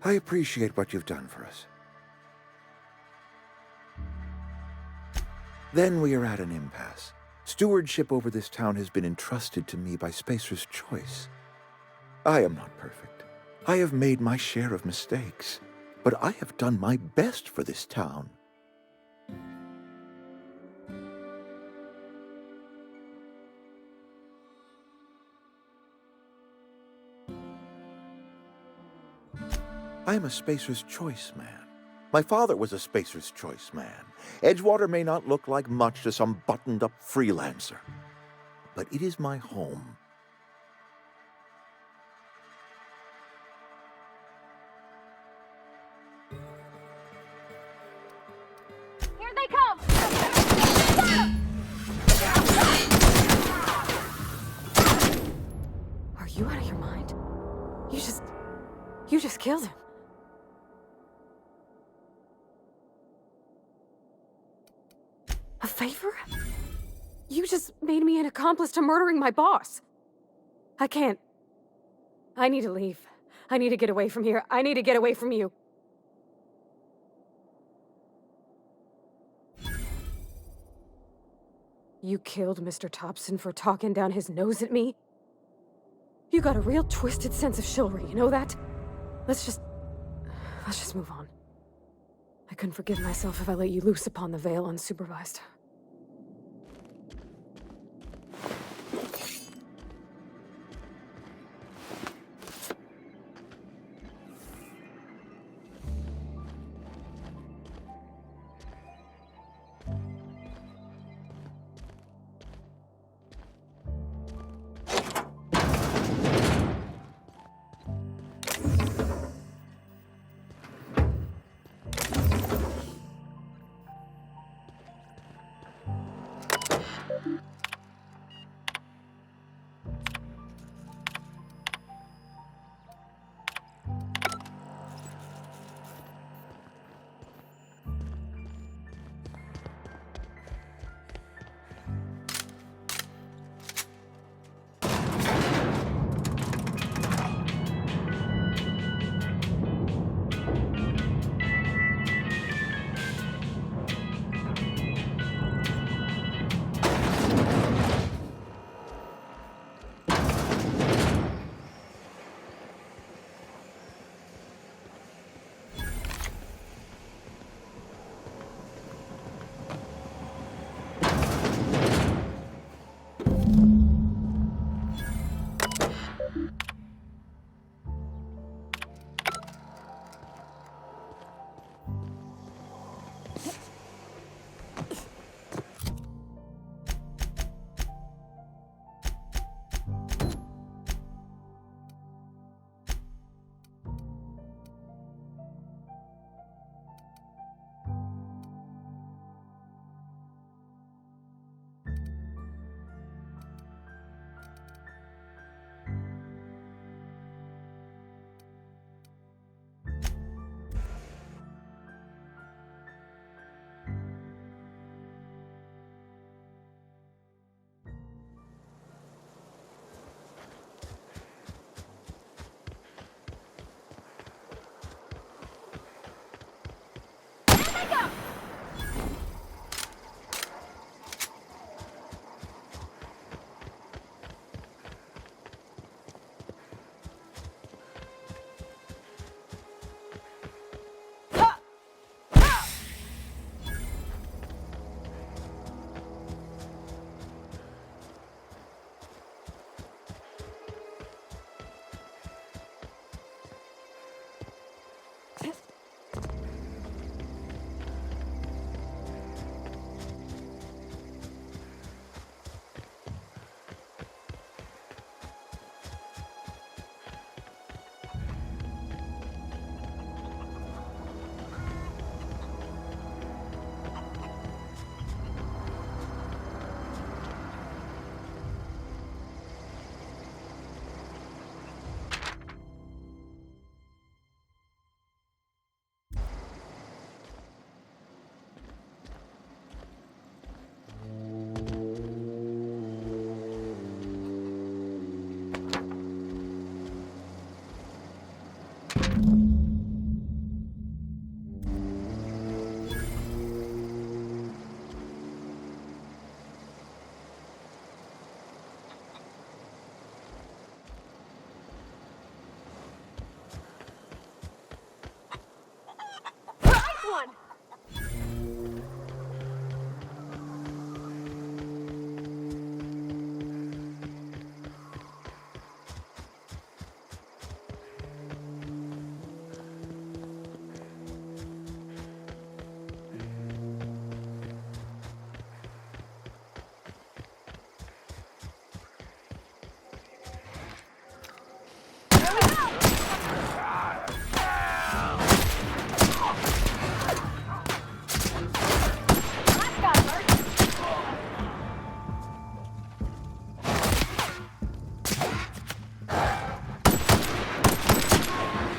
I appreciate what you've done for us. Then we are at an impasse. Stewardship over this town has been entrusted to me by Spacer's choice. I am not perfect. I have made my share of mistakes, but I have done my best for this town. I am a Spacer's Choice man. My father was a Spacer's Choice man. Edgewater may not look like much to some buttoned-up freelancer, but it is my home. Here they come! Are you out of your mind? You just killed him. A favor? You just made me an accomplice to murdering my boss. I can't. I need to leave. I need to get away from here. I need to get away from you. You killed Mr. Thompson for talking down his nose at me? You got a real twisted sense of chivalry, you know that? Let's just move on. I couldn't forgive myself if I let you loose upon the Vale unsupervised.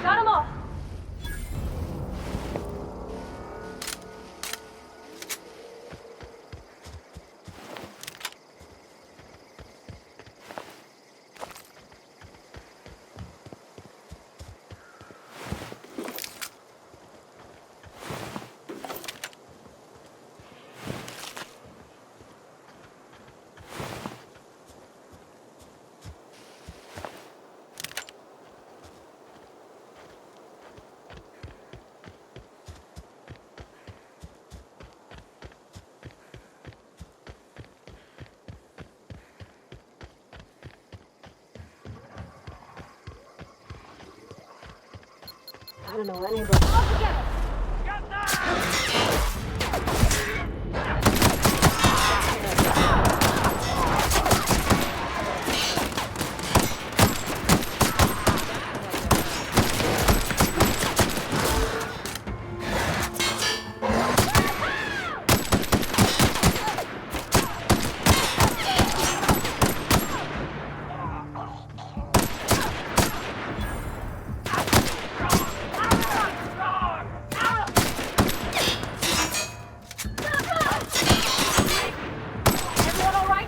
Got 'em all. I don't know any of them. All together. Everyone all right?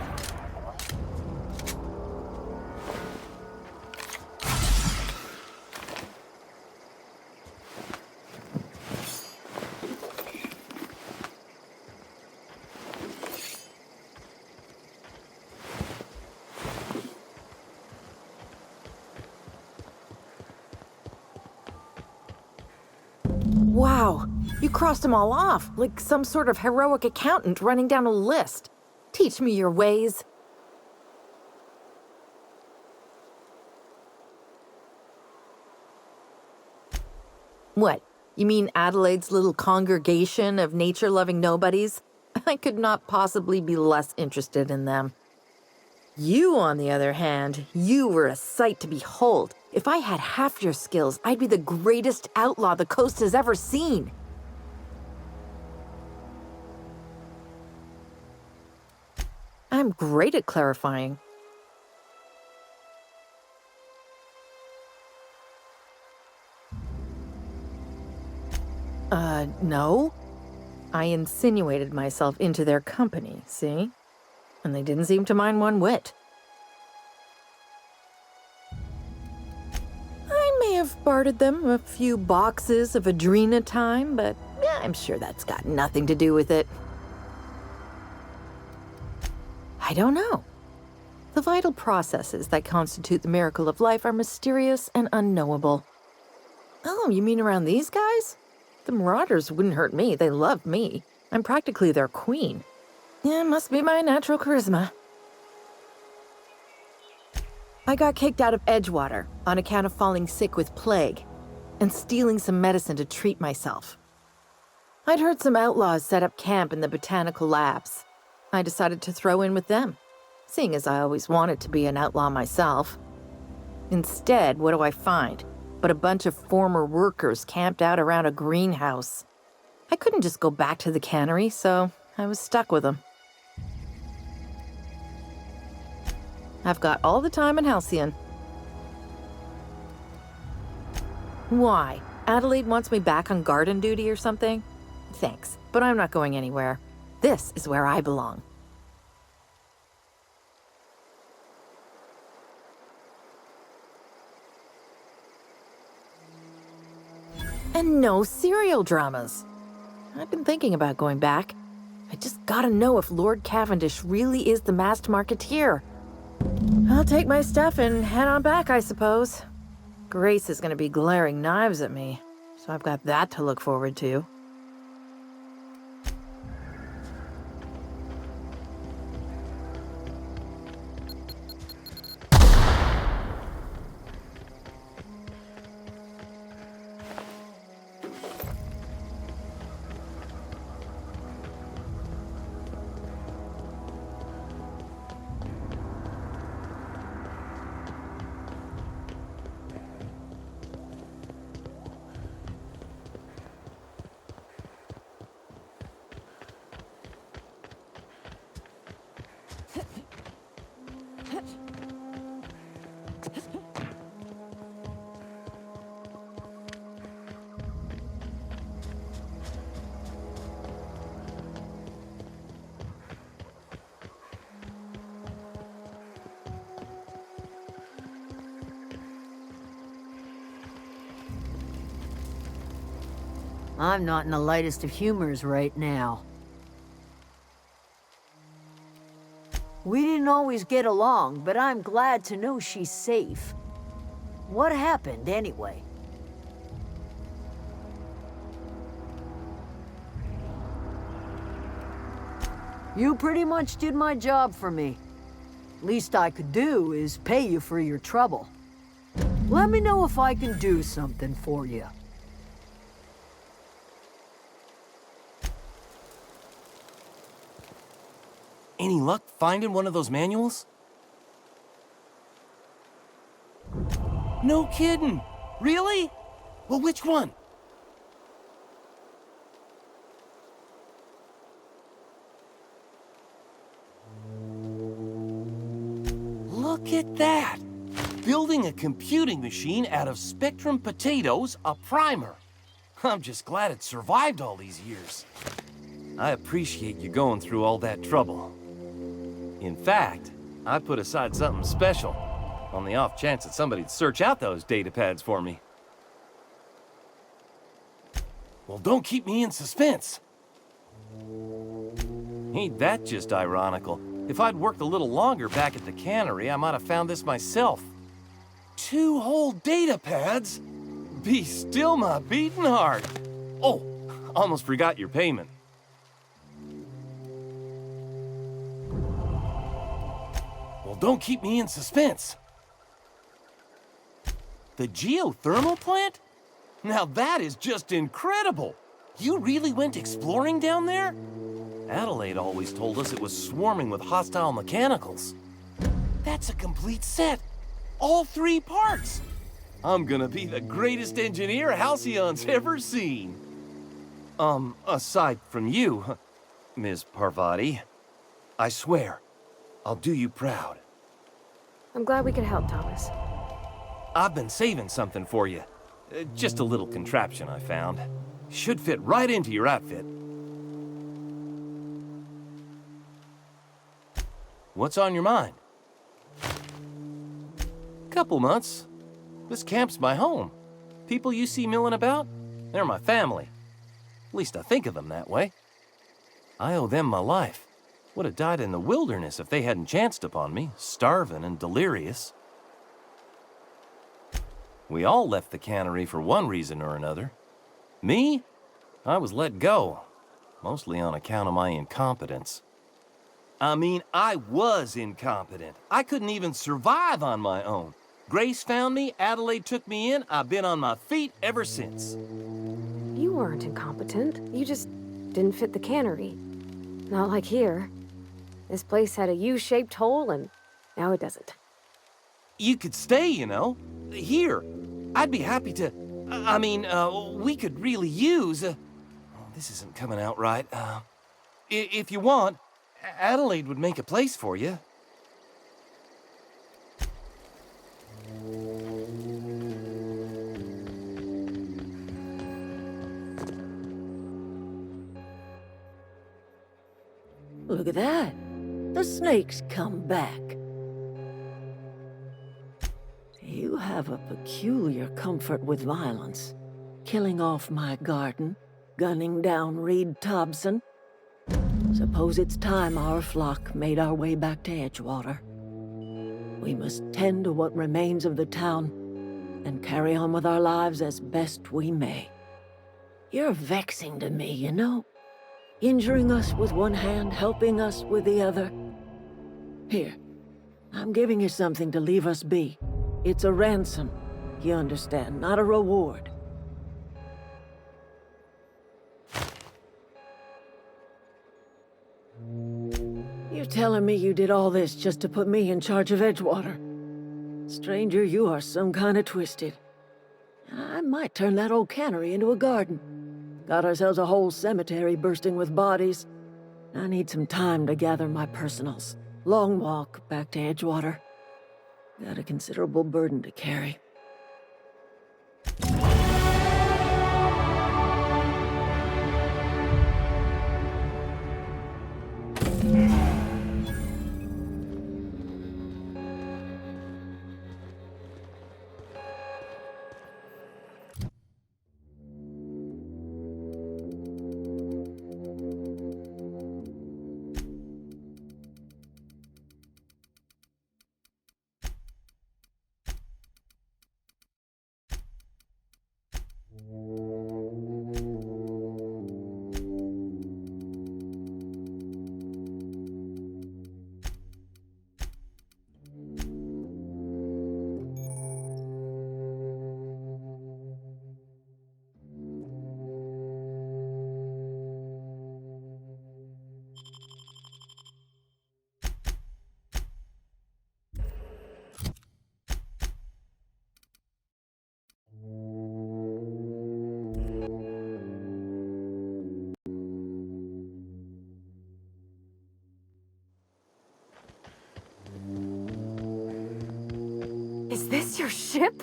Wow, you crossed them all off, like some sort of heroic accountant running down a list. Teach me your ways. What? You mean Adelaide's little congregation of nature-loving nobodies? I could not possibly be less interested in them. You, on the other hand, you were a sight to behold. If I had half your skills, I'd be the greatest outlaw the coast has ever seen. I'm great at clarifying. No. I insinuated myself into their company, see? And they didn't seem to mind one whit. I may have bartered them a few boxes of Adrena time, but yeah, I'm sure that's got nothing to do with it. I don't know. The vital processes that constitute the miracle of life are mysterious and unknowable. Oh, you mean around these guys? The Marauders wouldn't hurt me. They love me. I'm practically their queen. Yeah, must be my natural charisma. I got kicked out of Edgewater on account of falling sick with plague and stealing some medicine to treat myself. I'd heard some outlaws set up camp in the botanical labs. I decided to throw in with them, seeing as I always wanted to be an outlaw myself. Instead, what do I find but a bunch of former workers camped out around a greenhouse? I couldn't just go back to the cannery, so I was stuck with them. I've got all the time in Halcyon. Why? Adelaide wants me back on garden duty or something? Thanks, but I'm not going anywhere. This is where I belong. And no serial dramas. I've been thinking about going back. I just gotta know if Lord Cavendish really is the masked marketeer. I'll take my stuff and head on back, I suppose. Grace is gonna be glaring knives at me, so I've got that to look forward to. I'm not in the lightest of humors right now. We didn't always get along, but I'm glad to know she's safe. What happened, anyway? You pretty much did my job for me. Least I could do is pay you for your trouble. Let me know if I can do something for you. Any luck finding one of those manuals? No kidding! Really? Well, which one? Look at that! Building a computing machine out of Spectrum potatoes, a primer. I'm just glad it survived all these years. I appreciate you going through all that trouble. In fact, I put aside something special on the off chance that somebody'd search out those data pads for me. Well, don't keep me in suspense. Ain't that just ironical? If I'd worked a little longer back at the cannery, I might have found this myself. 2 whole data pads? Be still my beating heart. Oh, almost forgot your payment. Well, don't keep me in suspense. The geothermal plant? Now that is just incredible! You really went exploring down there? Adelaide always told us it was swarming with hostile mechanicals. That's a complete set! All 3 parts! I'm gonna be the greatest engineer Halcyon's ever seen! Aside from you, Ms. Parvati, I swear, I'll do you proud. I'm glad we could help, Thomas. I've been saving something for you. Just a little contraption I found. Should fit right into your outfit. What's on your mind? Couple months. This camp's my home. People you see milling about, they're my family. At least I think of them that way. I owe them my life. Would have died in the wilderness if they hadn't chanced upon me, starving and delirious. We all left the cannery for one reason or another. Me? I was let go, mostly on account of my incompetence. I mean, I was incompetent. I couldn't even survive on my own. Grace found me, Adelaide took me in, I've been on my feet ever since. You weren't incompetent. You just didn't fit the cannery. Not like here. This place had a U-shaped hole, and now it doesn't. You could stay, you know. Here. I'd be happy to... I mean, we could really use... oh, this isn't coming out right. If you want, Adelaide would make a place for you. Look at that. The snake's come back. You have a peculiar comfort with violence. Killing off my garden, gunning down Reed Thompson. Suppose it's time our flock made our way back to Edgewater. We must tend to what remains of the town and carry on with our lives as best we may. You're vexing to me, you know? Injuring us with one hand, helping us with the other. Here, I'm giving you something to leave us be. It's a ransom, you understand, not a reward. You're telling me you did all this just to put me in charge of Edgewater? Stranger, you are some kind of twisted. I might turn that old cannery into a garden. Got ourselves a whole cemetery bursting with bodies. I need some time to gather my personals. Long walk back to Edgewater. Got a considerable burden to carry. your ship?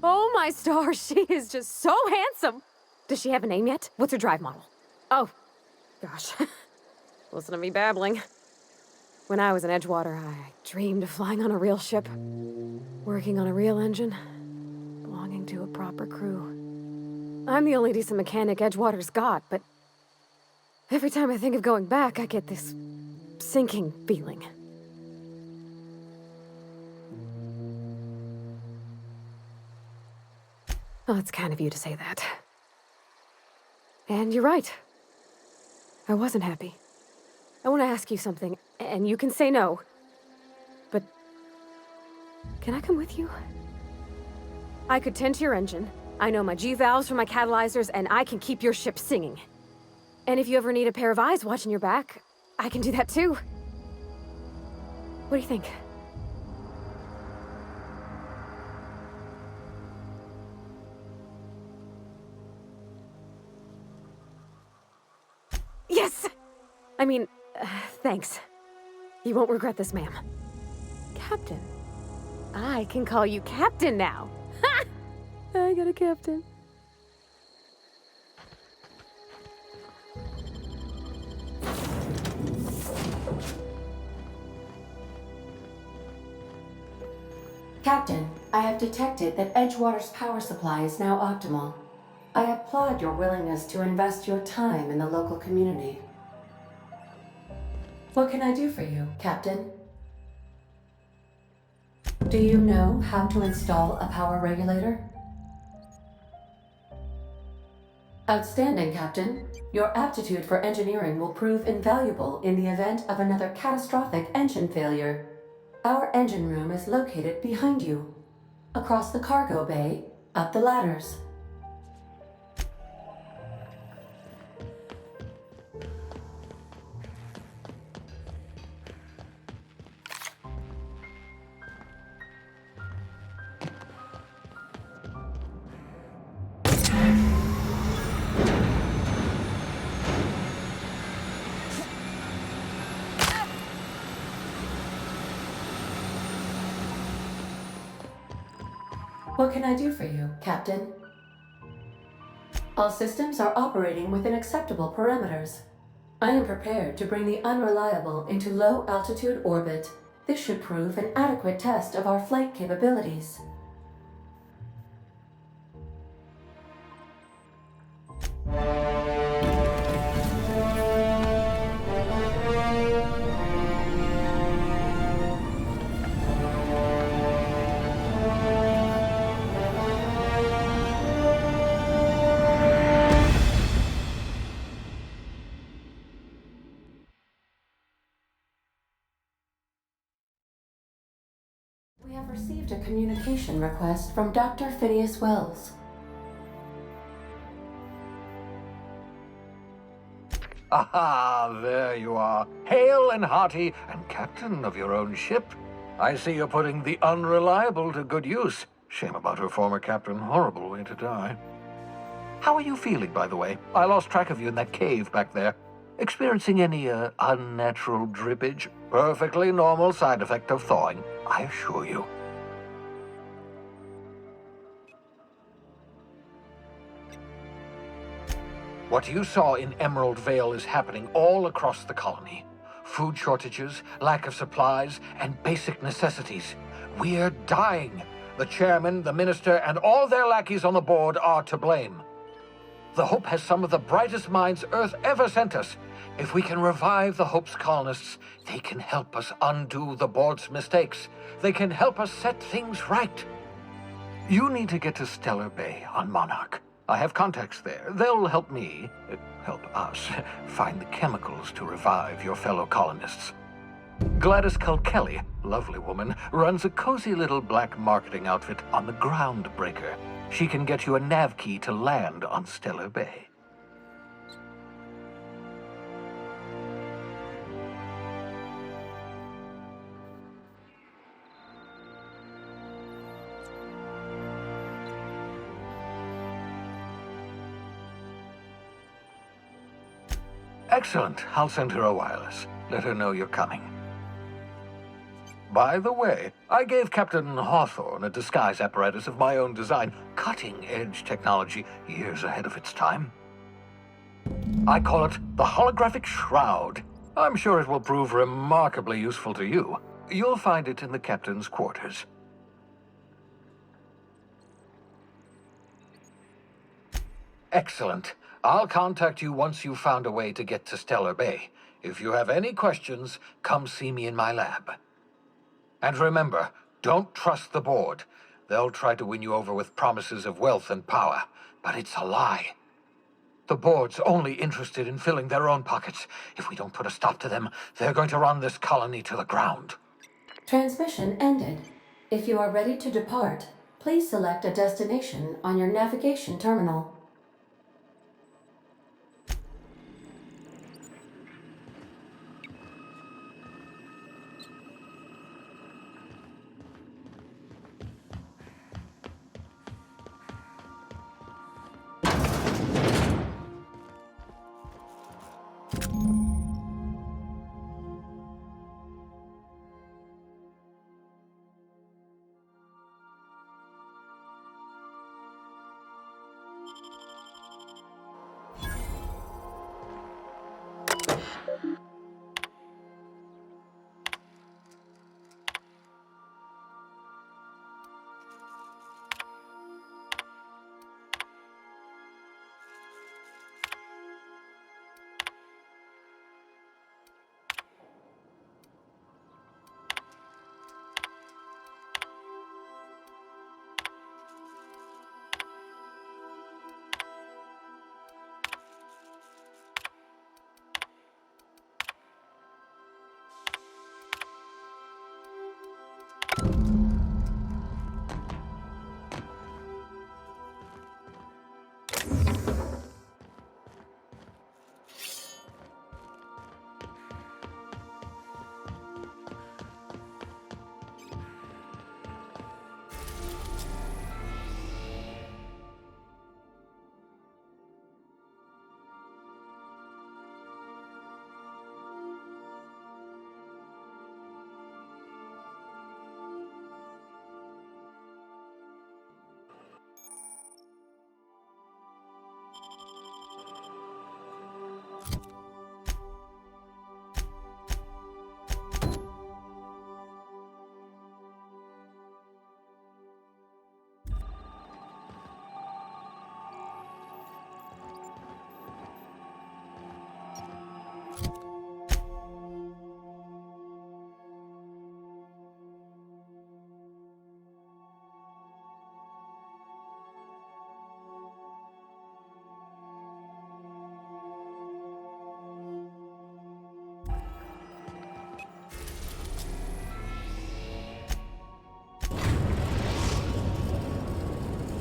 Oh, my stars, she is just so handsome. Does she have a name yet? What's her drive model? Oh, gosh. Listen to me babbling. When I was in Edgewater, I dreamed of flying on a real ship, working on a real engine, belonging to a proper crew. I'm the only decent mechanic Edgewater's got, but every time I think of going back, I get this sinking feeling. Well, it's kind of you to say that. And you're right. I wasn't happy. I want to ask you something, and you can say no. But can I come with you? I could tend to your engine. I know my G-valves from my catalyzers, and I can keep your ship singing. And if you ever need a pair of eyes watching your back, I can do that too. What do you think? Yes! I mean, thanks. You won't regret this, ma'am. Captain. I can call you Captain now. Ha! I got a captain. Captain, I have detected that Edgewater's power supply is now optimal. I applaud your willingness to invest your time in the local community. What can I do for you, Captain? Do you know how to install a power regulator? Outstanding, Captain. Your aptitude for engineering will prove invaluable in the event of another catastrophic engine failure. Our engine room is located behind you. Across the cargo bay, up the ladders. What can I do for you, Captain? All systems are operating within acceptable parameters. I am prepared to bring the unreliable into low-altitude orbit. This should prove an adequate test of our flight capabilities. We have received a communication request from Dr. Phineas Wells. Aha, there you are, hale and hearty, and captain of your own ship. I see you're putting the unreliable to good use. Shame about her former captain, horrible way to die. How are you feeling, by the way? I lost track of you in that cave back there. Experiencing any, unnatural drippage? Perfectly normal side effect of thawing, I assure you. What you saw in Emerald Vale is happening all across the colony. Food shortages, lack of supplies, and basic necessities. We're dying. The chairman, the minister, and all their lackeys on the board are to blame. The Hope has some of the brightest minds Earth ever sent us. If we can revive the Hope's colonists, they can help us undo the board's mistakes. They can help us set things right. You need to get to Stellar Bay on Monarch. I have contacts there. They'll help me, help us, find the chemicals to revive your fellow colonists. Gladys Kilkelly, lovely woman, runs a cozy little black marketing outfit on the Groundbreaker. She can get you a nav key to land on Stellar Bay. Excellent. I'll send her a wireless. Let her know you're coming. By the way, I gave Captain Hawthorne a disguise apparatus of my own design, cutting-edge technology years ahead of its time. I call it the holographic shroud. I'm sure it will prove remarkably useful to you. You'll find it in the captain's quarters. Excellent. I'll contact you once you've found a way to get to Stellar Bay. If you have any questions, come see me in my lab. And remember, don't trust the board. They'll try to win you over with promises of wealth and power, but it's a lie. The board's only interested in filling their own pockets. If we don't put a stop to them, they're going to run this colony to the ground. Transmission ended. If you are ready to depart, please select a destination on your navigation terminal.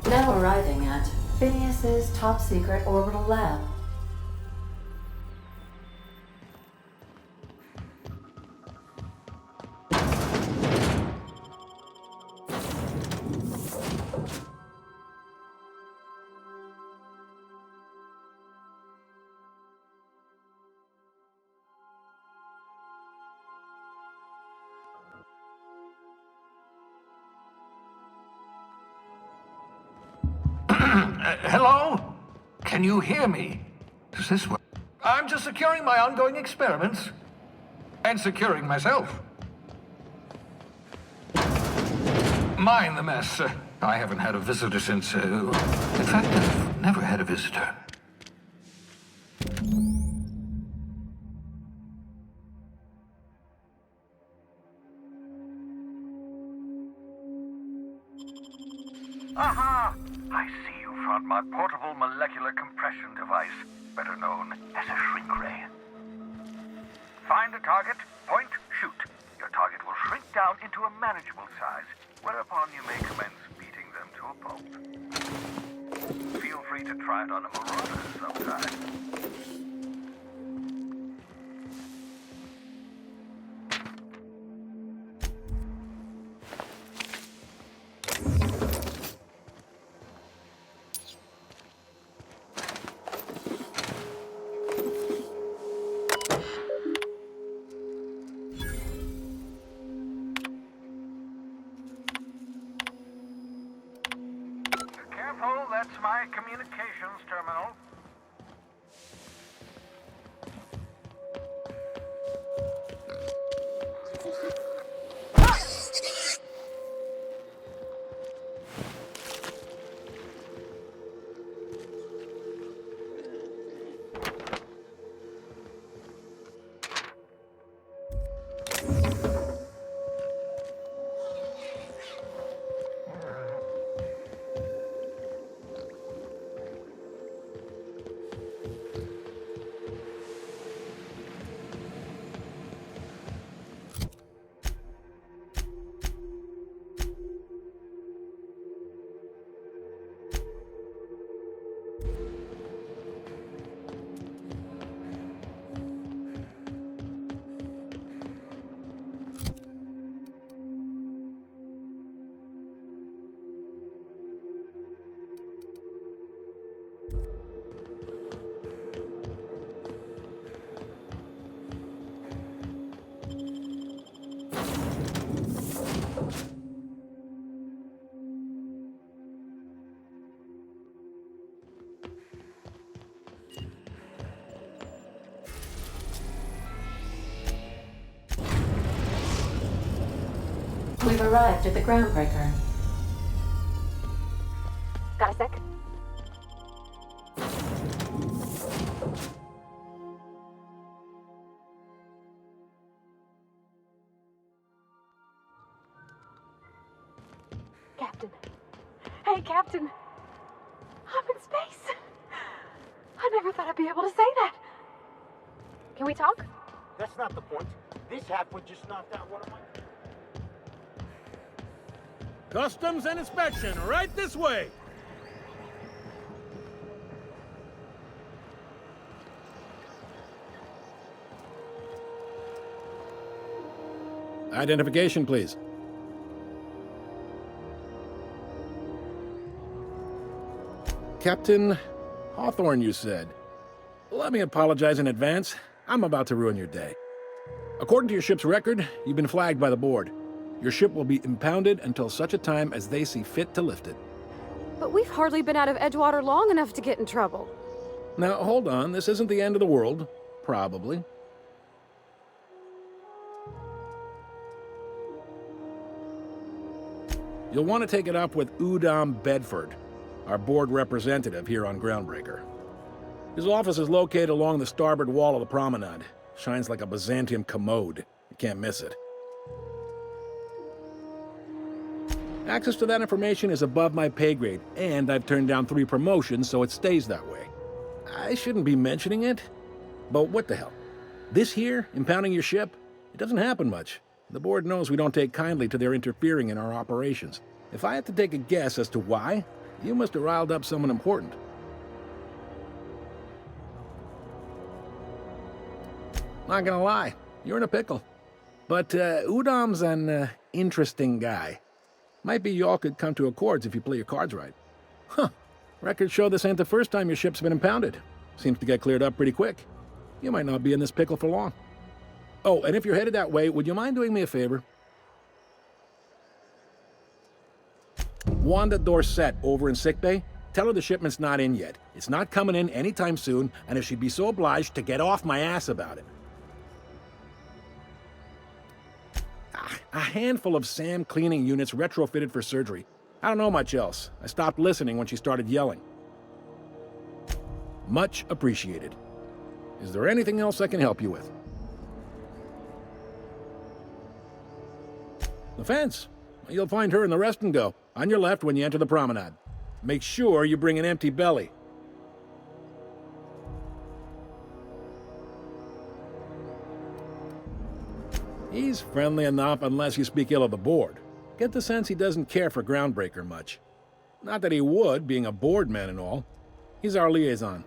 Now arriving at Phineas's top-secret orbital lab. Hello? Can you hear me? Does this work? I'm just securing my ongoing experiments. And securing myself. Mind the mess. I haven't had a visitor since, in fact, I've never had a visitor. Aha! I see you found my portable molecular compression device, better known as a shrink ray. Find a target, point, shoot. Your target will shrink down into a manageable size, whereupon you may commence beating them to a pulp. Feel free to try it on a marauder sometime. now. We've arrived at the groundbreaker. Got a sec? Captain. Hey, Captain. I'm in space. I never thought I'd be able to say that. Can we talk? That's not the point. This halfwit just knocked out one of my... Customs and inspection, right this way! Identification, please. Captain Hawthorne, you said. Let me apologize in advance. I'm about to ruin your day. According to your ship's record, you've been flagged by the board. Your ship will be impounded until such a time as they see fit to lift it. But we've hardly been out of Edgewater long enough to get in trouble. Now, hold on. This isn't the end of the world. Probably. You'll want to take it up with Udom Bedford, our board representative here on Groundbreaker. His office is located along the starboard wall of the promenade. Shines like a Byzantium commode. You can't miss it. Access to that information is above my pay grade, and I've turned down 3 promotions, so it stays that way. I shouldn't be mentioning it, but what the hell? This here, impounding your ship, it doesn't happen much. The board knows we don't take kindly to their interfering in our operations. If I had to take a guess as to why, you must have riled up someone important. Not gonna lie, you're in a pickle. But Udom's an interesting guy. Might be y'all could come to accords if you play your cards right. Huh. Records show this ain't the first time your ship's been impounded. Seems to get cleared up pretty quick. You might not be in this pickle for long. Oh, and if you're headed that way, would you mind doing me a favor? Wanda Dorset over in sickbay, tell her the shipment's not in yet. It's not coming in anytime soon, and if she'd be so obliged to get off my ass about it. A handful of SAM cleaning units retrofitted for surgery. I don't know much else. I stopped listening when she started yelling. Much appreciated. Is there anything else I can help you with? The fence. You'll find her in the rest and go, on your left when you enter the promenade. Make sure you bring an empty belly. He's friendly enough unless you speak ill of the board. Get the sense he doesn't care for Groundbreaker much. Not that he would, being a board man and all. He's our liaison.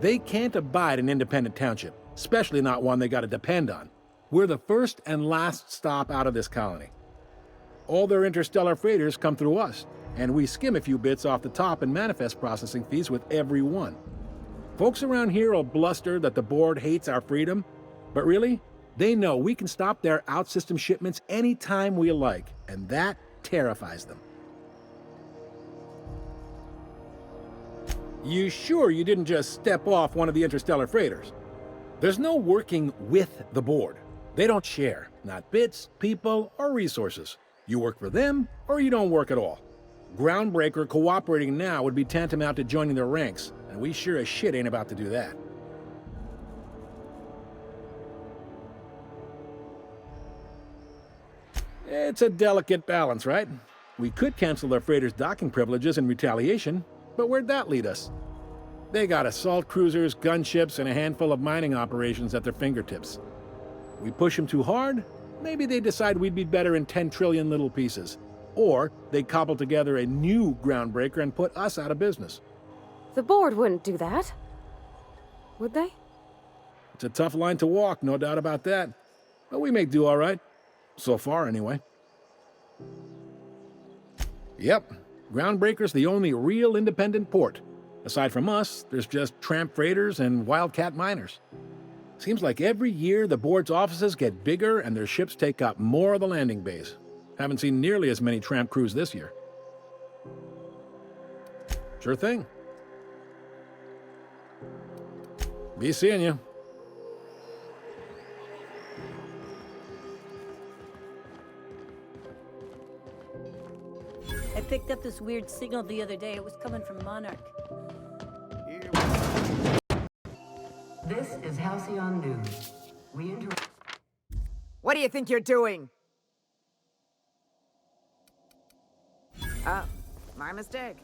They can't abide an independent township, especially not one they gotta depend on. We're the first and last stop out of this colony. All their interstellar freighters come through us, and we skim a few bits off the top in manifest processing fees with every one. Folks around here will bluster that the board hates our freedom, but really, They know we can stop their out-system shipments anytime we like, and that terrifies them. You sure you didn't just step off one of the interstellar freighters? There's no working with the board. They don't share, not bits, people, or resources. You work for them, or you don't work at all. Groundbreaker cooperating now would be tantamount to joining their ranks, and we sure as shit ain't about to do that. It's a delicate balance, right? We could cancel their freighters' docking privileges in retaliation, but where'd that lead us? They got assault cruisers, gunships, and a handful of mining operations at their fingertips. We push them too hard, maybe they decide we'd be better in 10 trillion little pieces. Or they cobble together a new groundbreaker and put us out of business. The board wouldn't do that. Would they? It's a tough line to walk, no doubt about that. But we make do all right. So far, anyway. Yep, Groundbreaker's the only real independent port. Aside from us, there's just tramp freighters and wildcat miners. Seems like every year the board's offices get bigger and their ships take up more of the landing base. Haven't seen nearly as many tramp crews this year. Sure thing. Be seeing you. I picked up this weird signal the other day. It was coming from Monarch. This is Halcyon News. What do you think you're doing? Oh, my mistake.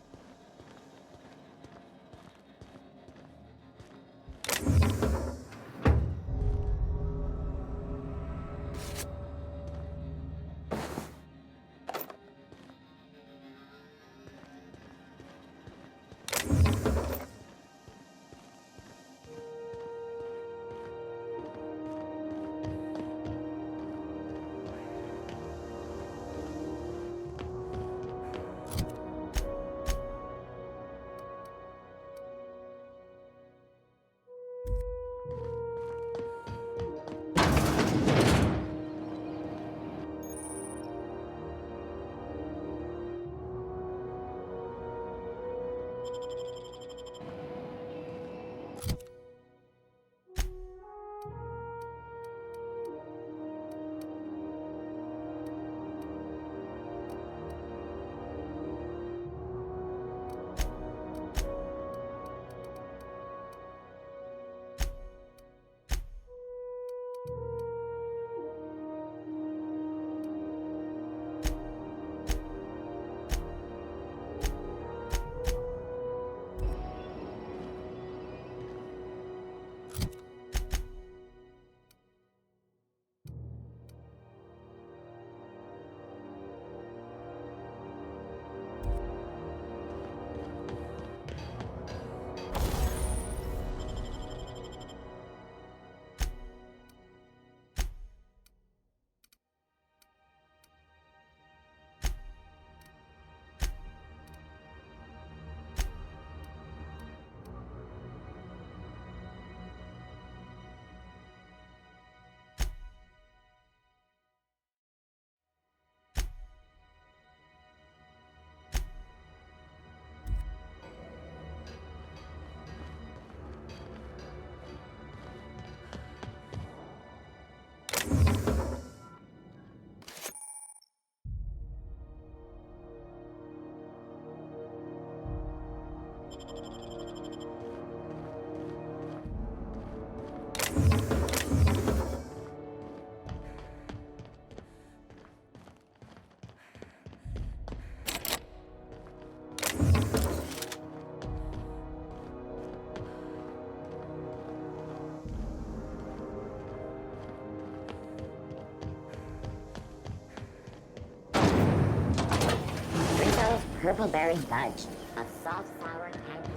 Purple berry fudge. A soft, sour candy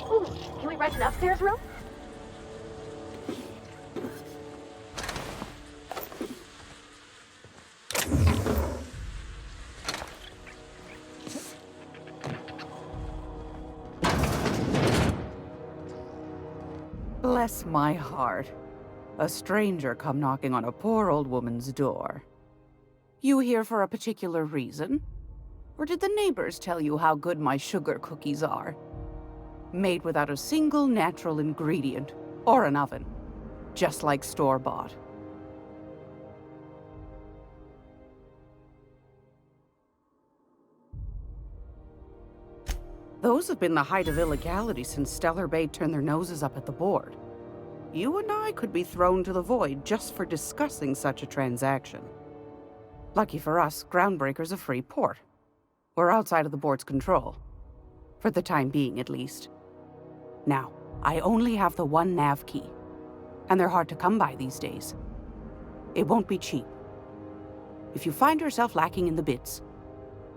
shell. Ooh, can we rent an upstairs room? Bless my heart. A stranger come knocking on a poor old woman's door. You here for a particular reason? Or did the neighbors tell you how good my sugar cookies are? Made without a single natural ingredient, or an oven. Just like store-bought. Those have been the height of illegality since Stellar Bay turned their noses up at the board. You and I could be thrown to the void just for discussing such a transaction. Lucky for us, Groundbreaker's a free port. We're outside of the board's control. For the time being, at least. Now, I only have the one nav key. And they're hard to come by these days. It won't be cheap. If you find yourself lacking in the bits,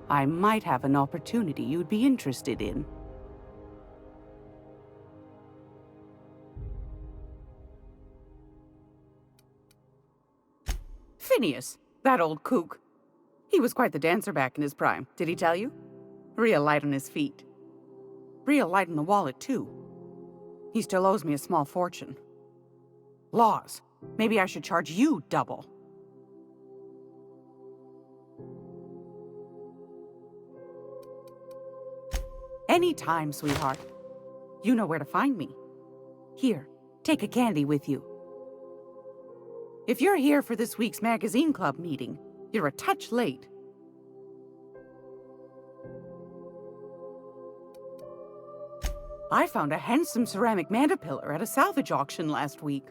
I might have an opportunity you'd be interested in. Phineas, that old kook. He was quite the dancer back in his prime, did he tell you? Real light on his feet. Real light in the wallet, too. He still owes me a small fortune. Laws. Maybe I should charge you double. Anytime, sweetheart. You know where to find me. Here, take a candy with you. If you're here for this week's magazine club meeting, you're a touch late. I found a handsome ceramic mandapillar at a salvage auction last week.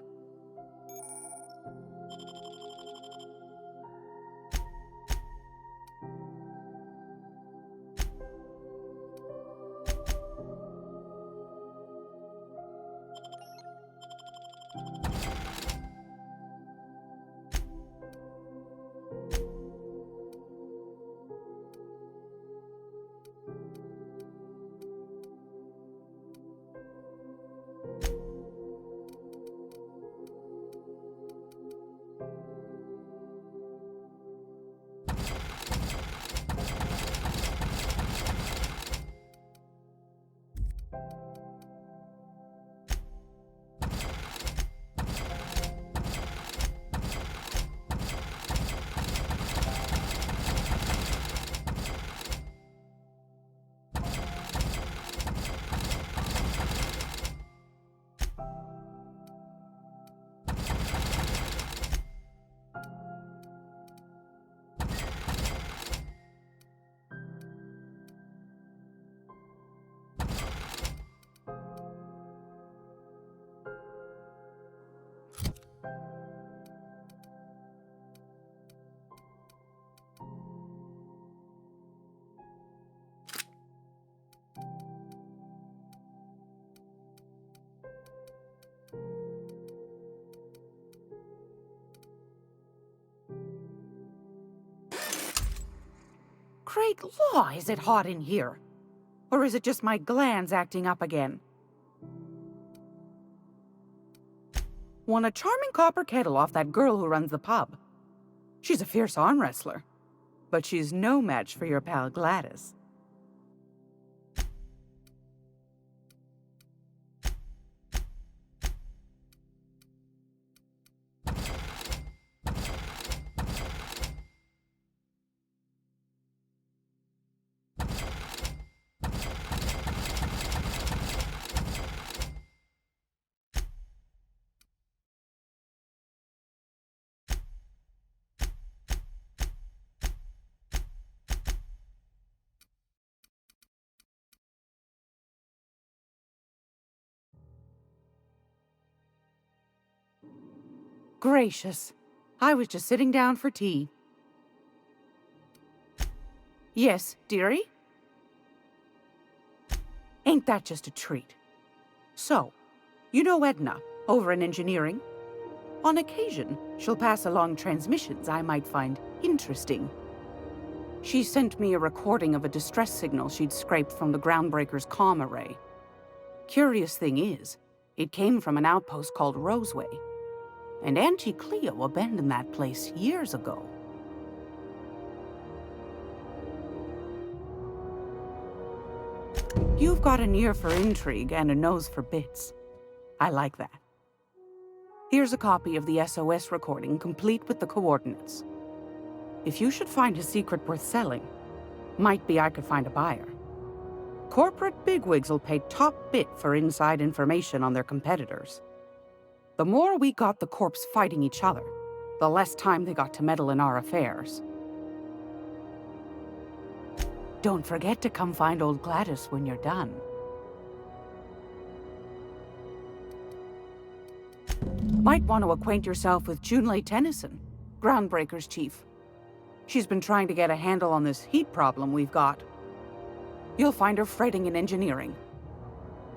Great law, is it hot in here? Or is it just my glands acting up again? Won a charming copper kettle off that girl who runs the pub. She's a fierce arm wrestler, but she's no match for your pal Gladys. Gracious. I was just sitting down for tea. Yes, dearie? Ain't that just a treat? So, you know Edna, over in engineering? On occasion, she'll pass along transmissions I might find interesting. She sent me a recording of a distress signal she'd scraped from the Groundbreaker's comm array. Curious thing is, it came from an outpost called Roseway. And Auntie Cleo abandoned that place years ago. You've got an ear for intrigue and a nose for bits. I like that. Here's a copy of the SOS recording, complete with the coordinates. If you should find a secret worth selling, might be I could find a buyer. Corporate bigwigs will pay top bit for inside information on their competitors. The more we got the corps fighting each other, the less time they got to meddle in our affairs. Don't forget to come find old Gladys when you're done. Might want to acquaint yourself with Junlei Tennyson, Groundbreaker's chief. She's been trying to get a handle on this heat problem we've got. You'll find her fretting in engineering.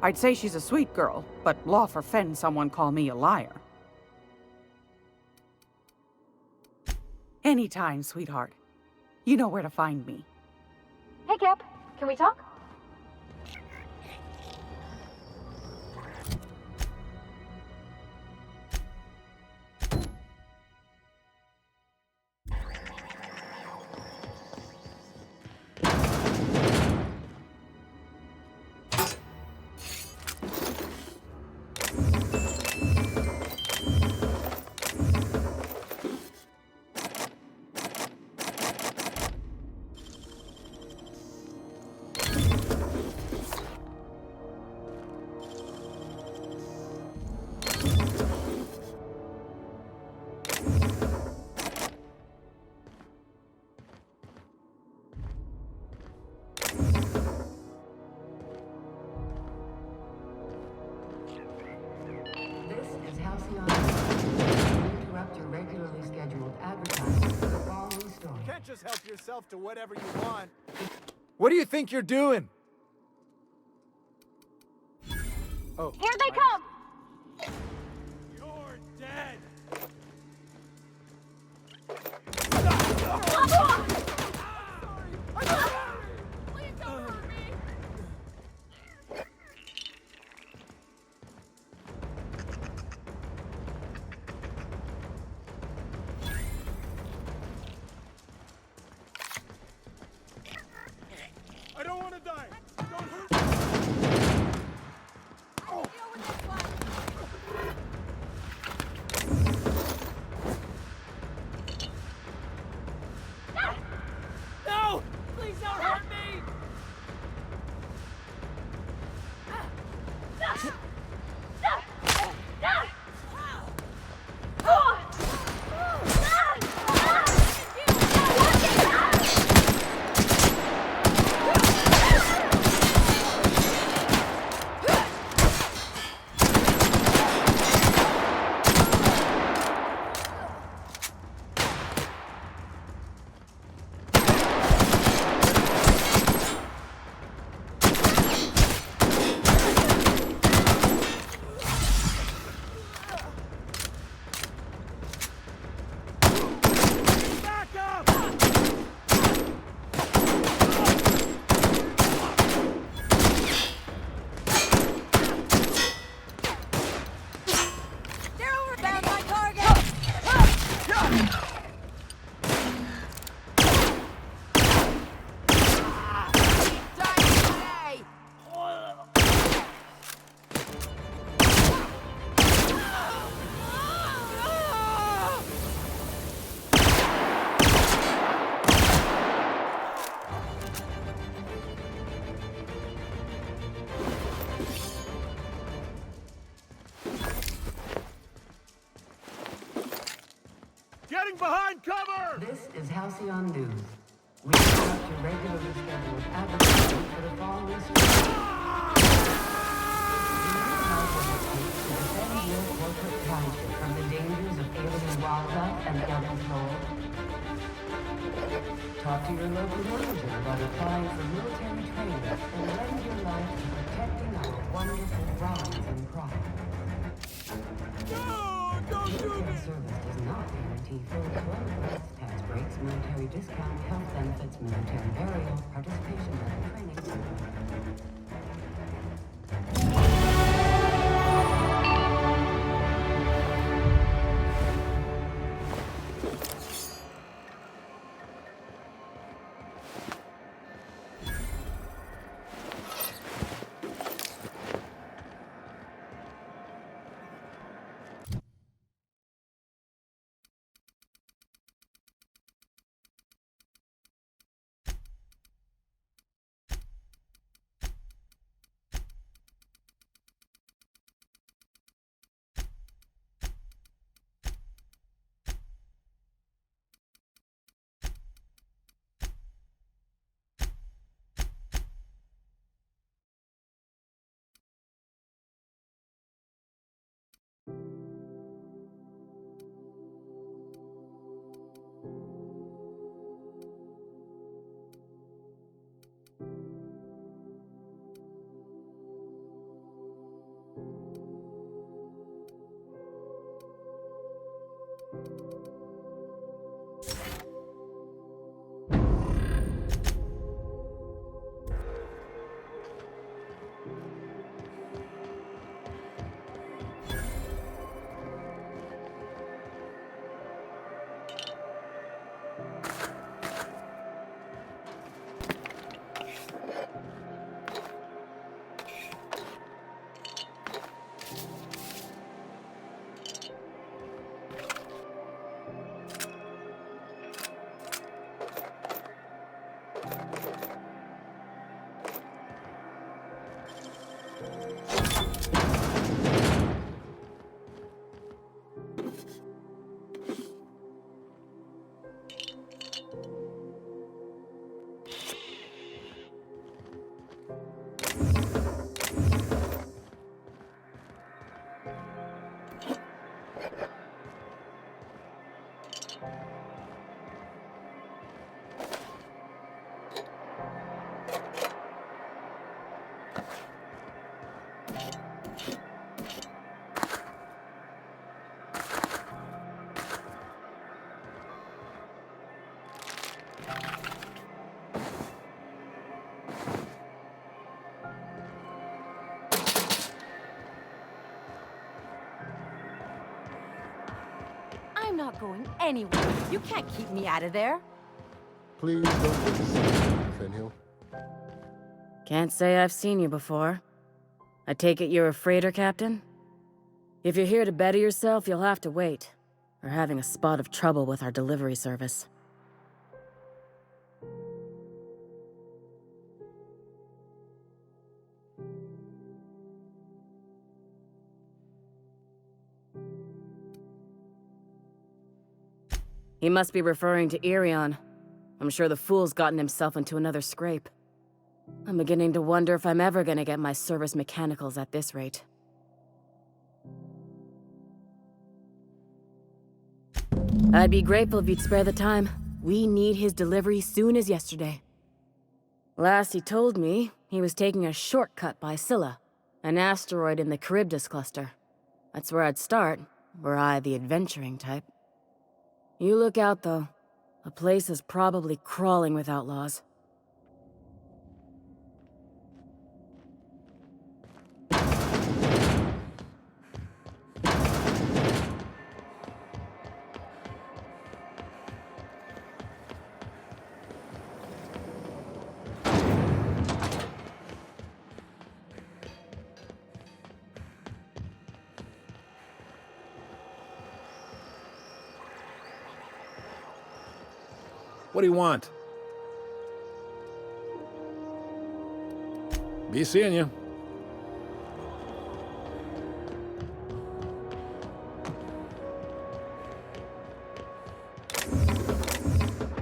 I'd say she's a sweet girl, but law forfend someone call me a liar. Anytime, sweetheart. You know where to find me. Hey, Cap. Can we talk? Just help yourself to whatever you want. What do you think you're doing? Oh. Here they come! You're dead! Please don't hurt me! I don't want to die! Don't hurt me! Deal with this one! No! Please don't hurt me! Getting behind cover! This is Halcyon News. We interrupt your regularly scheduled advertising for the following story. To defend your corporate township from the dangers of alien wildlife and gun control. Talk to your local manager about applying for military training and lend your life to protecting our wonderful bronze and pride. No! Don't do Military me! service does not guarantee full employment, tax breaks, military discount, health benefits, military burial, participation in training. I'm not going anywhere. You can't keep me out of there. Please don't take a seat, Fenhill. Can't say I've seen you before. I take it you're a freighter captain? If you're here to better yourself, you'll have to wait. We're having a spot of trouble with our delivery service. He must be referring to Irion. I'm sure the fool's gotten himself into another scrape. I'm beginning to wonder if I'm ever gonna get my service mechanicals at this rate. I'd be grateful if you'd spare the time. We need his delivery soon as yesterday. Last he told me, he was taking a shortcut by Scylla, an asteroid in the Charybdis cluster. That's where I'd start, were I the adventuring type. You look out, though. The place is probably crawling with outlaws. What do you want? Be seeing you.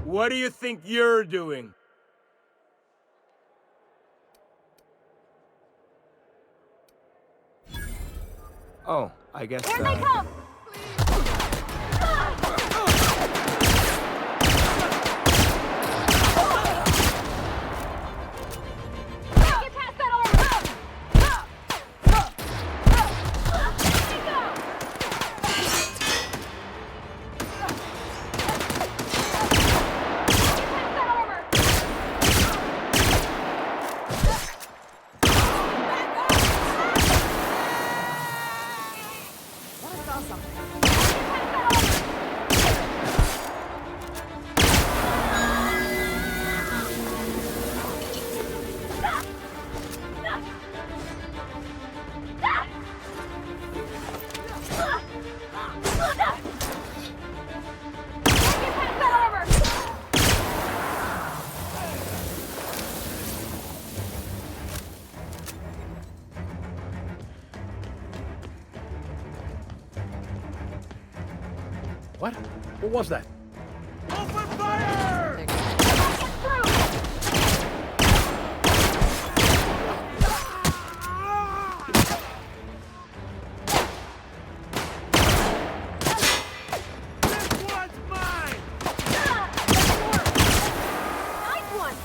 What do you think you're doing? Oh, I guess. Here they come! What? What was that? Open fire! This one's mine! Nice one!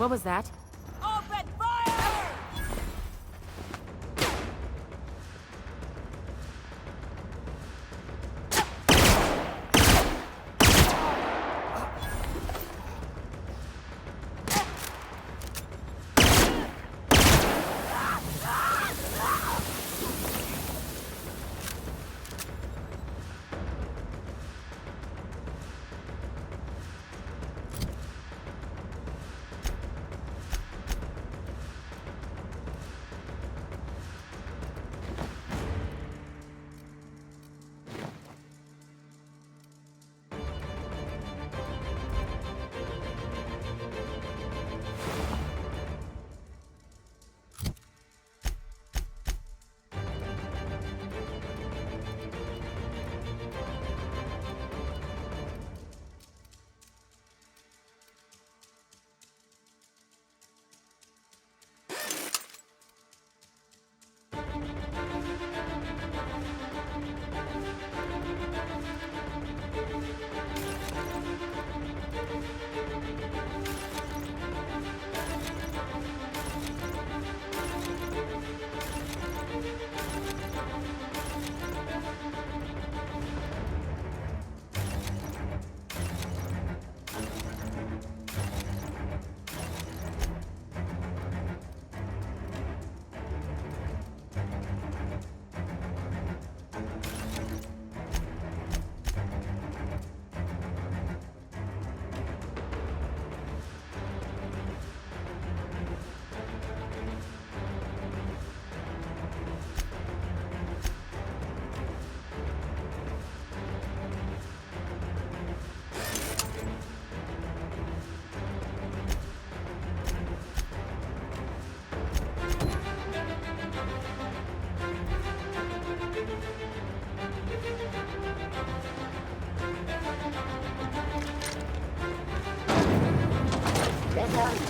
What was that? Open fire!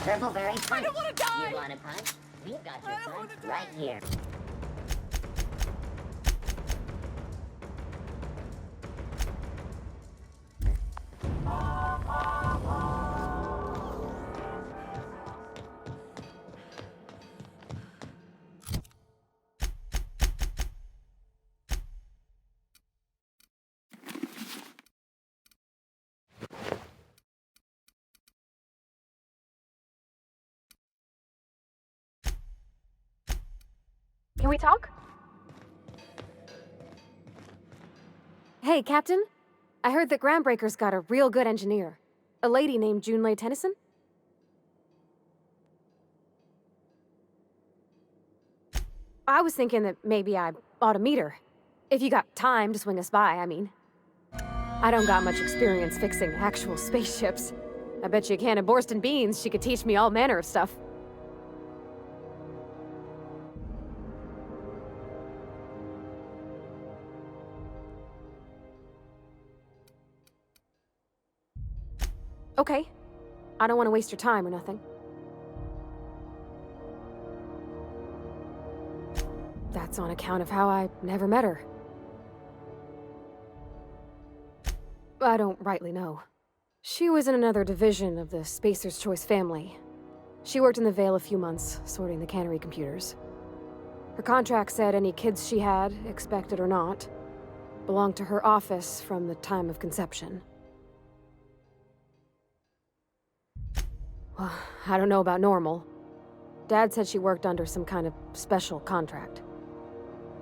Purple berry punch. I don't want to die! You want a punch? We've got your punch right here. Can we talk? Hey, Captain. I heard that Groundbreaker's got a real good engineer. A lady named Junlei Tennyson? I was thinking that maybe I ought to meet her. If you got time to swing us by, I mean. I don't got much experience fixing actual spaceships. I bet you a can of Borston beans she could teach me all manner of stuff. Okay. I don't want to waste your time or nothing. That's on account of how I never met her. I don't rightly know. She was in another division of the Spacer's Choice family. She worked in the Vale a few months, sorting the cannery computers. Her contract said any kids she had, expected or not, belonged to her office from the time of conception. Well, I don't know about normal. Dad said she worked under some kind of special contract.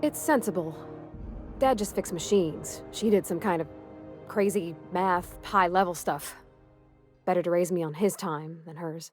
It's sensible. Dad just fixed machines. She did some kind of crazy math, high-level stuff. Better to raise me on his time than hers.